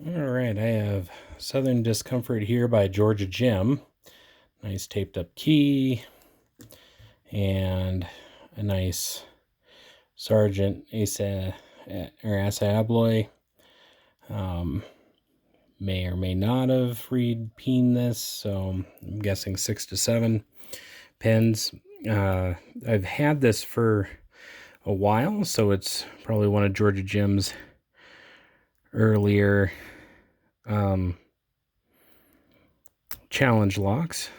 All right, I have Southern Discomfort here by Georgia Jim. Nice taped up key and a nice Sergeant Asa Abloy. May or may not have peened this, so I'm guessing 6 to 7 pins. I've had this for a while, so it's probably one of Georgia Jim's earlier challenge locks,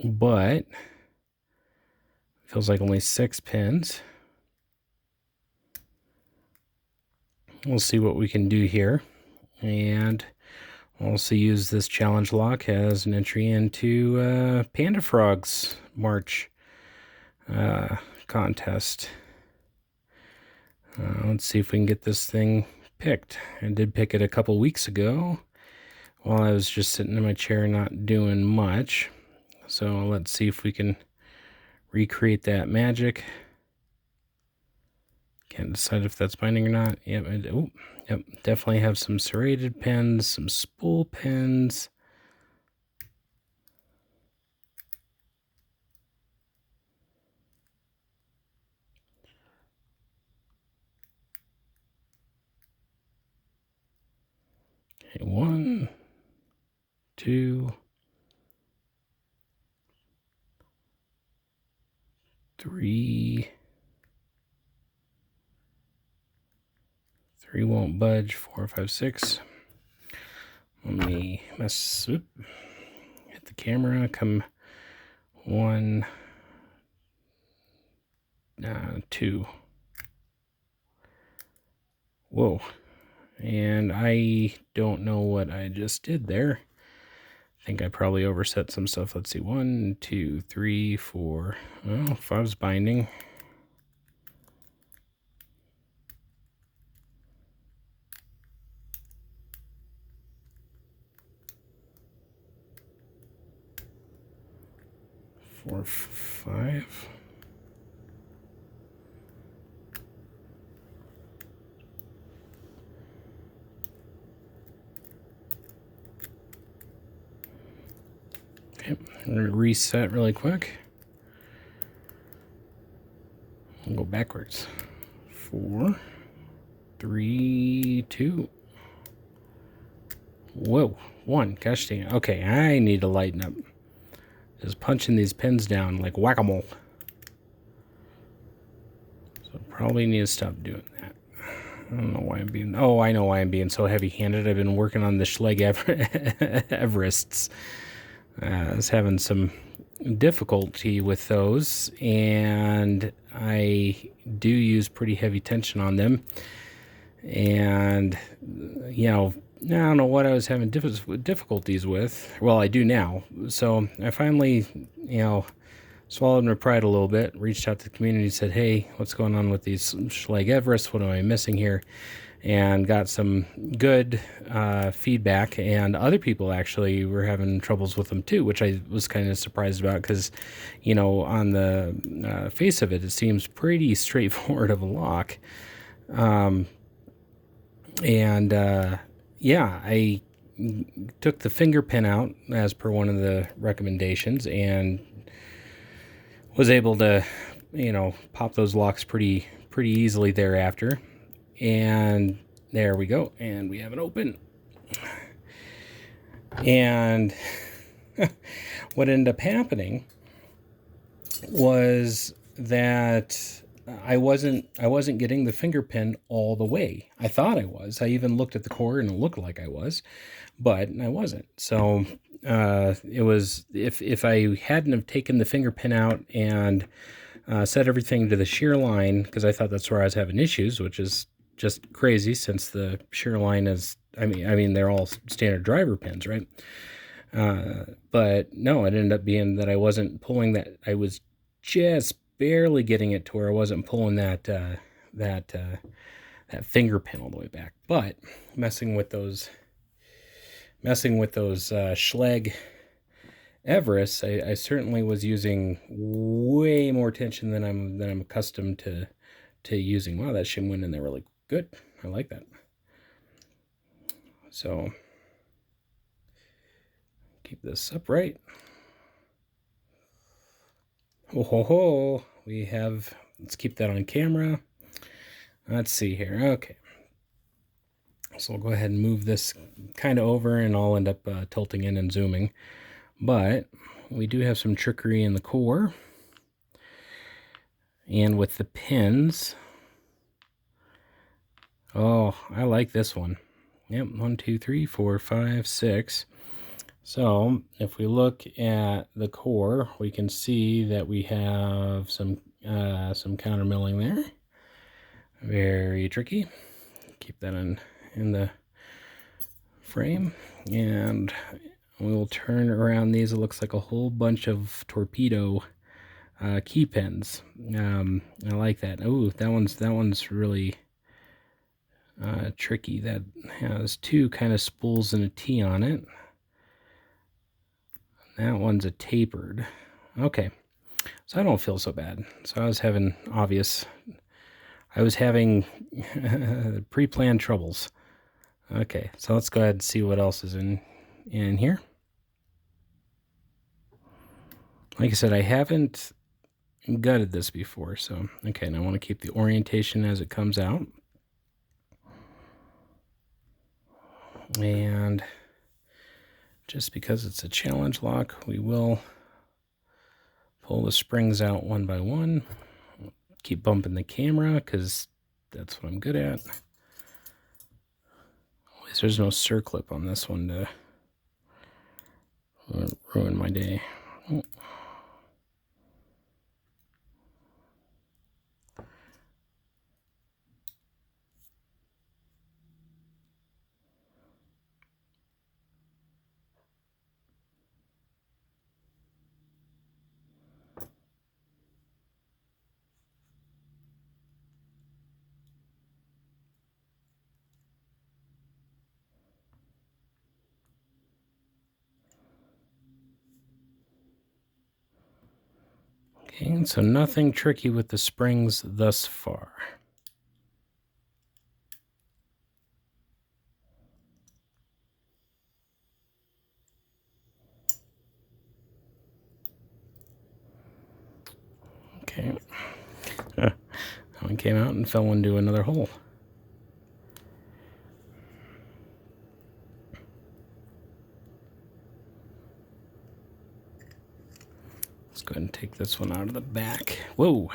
but feels like only 6 pins. We'll see what we can do here, and I'll also use this challenge lock as an entry into Panda Frog's March contest. Let's see if we can get this thing picked. I did pick it a couple weeks ago while I was just sitting in my chair not doing much. So let's see if we can recreate that magic. Can't decide if that's binding or not. Yep, yep, definitely have some serrated pins, some spool pins. Okay, 1, 2, 3. 3 won't budge. 4, 5, 6. Let me hit the camera. Come 1, 2. Whoa. And I don't know what I just did there. I think I probably overset some stuff. Let's see. 1, 2, 3, 4. Oh, 5's binding. Four, 5. Okay, I'm going to reset really quick. We'll go backwards. 4, 3, 2. Whoa, 1. Gosh dang it. Okay, I need to lighten up. Just punching these pins down like whack-a-mole. So probably need to stop doing that. I don't know why I'm being... Oh, I know why I'm being so heavy-handed. I've been working on the Schleg Everests. I was having some difficulty with those, and I do use pretty heavy tension on them. And, you know, I don't know what I was having difficulties with. Well, I do now. So I finally, swallowed my pride a little bit, reached out to the community, said, hey, what's going on with these Schleg Everest? What am I missing here? And got some good feedback, and other people actually were having troubles with them too, which I was kind of surprised about because, on the face of it, it seems pretty straightforward of a lock. I took the finger pin out as per one of the recommendations and was able to, pop those locks pretty easily thereafter. And there we go. And we have it open. And what ended up happening was that I wasn't getting the finger pin all the way. I thought I was. I even looked at the core and it looked like I was, but I wasn't. So it was, if I hadn't have taken the finger pin out and set everything to the shear line, because I thought that's where I was having issues, which is just crazy since the shear line is, I mean they're all standard driver pins, right? But no, it ended up being that I wasn't pulling that. I was just barely getting it to where I wasn't pulling that finger pin all the way back. But messing with those Schleg Everest, I certainly was using way more tension than I'm accustomed to using. Wow, that shim went in there really good. I like that. So keep this upright. Oh ho ho, we have, let's keep that on camera. Let's see here. Okay. So we'll go ahead and move this kind of over, and I'll end up tilting in and zooming. But we do have some trickery in the core. And with the pins, oh, I like this one. Yep, 1, 2, 3, 4, 5, 6. So if we look at the core, we can see that we have some counter milling there. Very tricky. Keep that in the frame, and we'll turn around these. It looks like a whole bunch of torpedo key pins. I like that. Oh, that one's really tricky. That has two kind of spools and a T on it. That one's a tapered. Okay, so I don't feel so bad. So I was having pre-planned troubles. Okay, so let's go ahead and see what else is in here. Like I said, I haven't gutted this before, so okay, and I want to keep the orientation as it comes out. And just because it's a challenge lock, we will pull the springs out one by one. Keep bumping the camera because that's what I'm good at. At least there's no circlip on this one to ruin my day. Oh. Okay, so nothing tricky with the springs thus far. Okay. That one came out and fell into another hole. Let's go ahead and take this one out of the back. Whoa.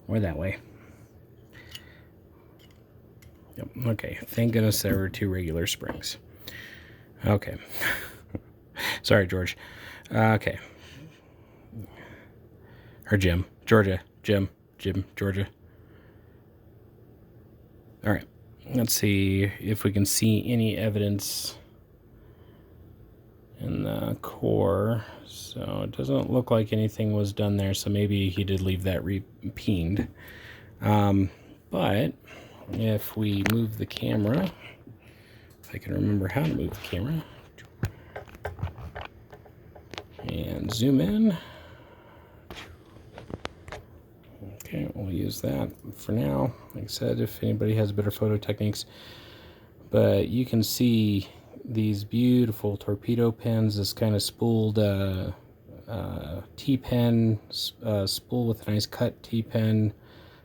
Or that way. Yep. Okay. Thank goodness there were two regular springs. Okay. Sorry, George. Okay. Or Jim. Georgia. Jim, Georgia. All right. Let's see if we can see any evidence in the core. So it doesn't look like anything was done there, so maybe he did leave that repeened. But if we move the camera, if I can remember how to move the camera, and zoom in. Okay, we'll use that for now. Like I said, if anybody has better photo techniques, but you can see these beautiful torpedo pins, this kind of spooled T-pen, spool with a nice cut T-pen,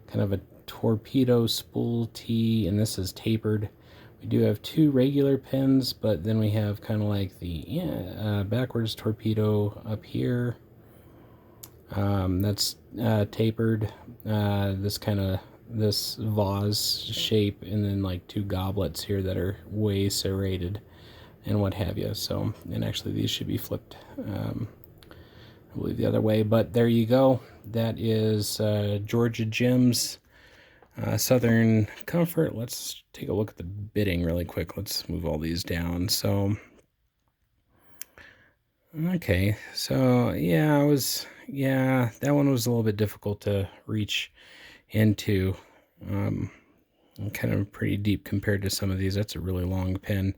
kind of a torpedo spool T, and this is tapered. We do have two regular pins, but then we have kind of like the backwards torpedo up here. That's tapered, this vase shape, and then like two goblets here that are way serrated and what have you. So, and actually these should be flipped, I believe the other way, but there you go. That is GeorgiaJim's Southern Comfort. Let's take a look at the bitting really quick. Let's move all these down. So, okay, so yeah, that one was a little bit difficult to reach into. Kind of pretty deep compared to some of these. That's a really long pin.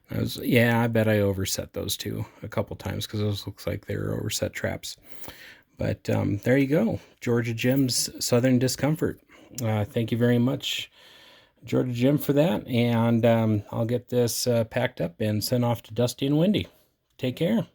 I bet I overset those two a couple times because those looks like they're overset traps. But there you go, GeorgiaJim's Southern Discomfort. Thank you very much, Georgia Jim for that, and I'll get this packed up and sent off to Dusty and Wendy. Take care.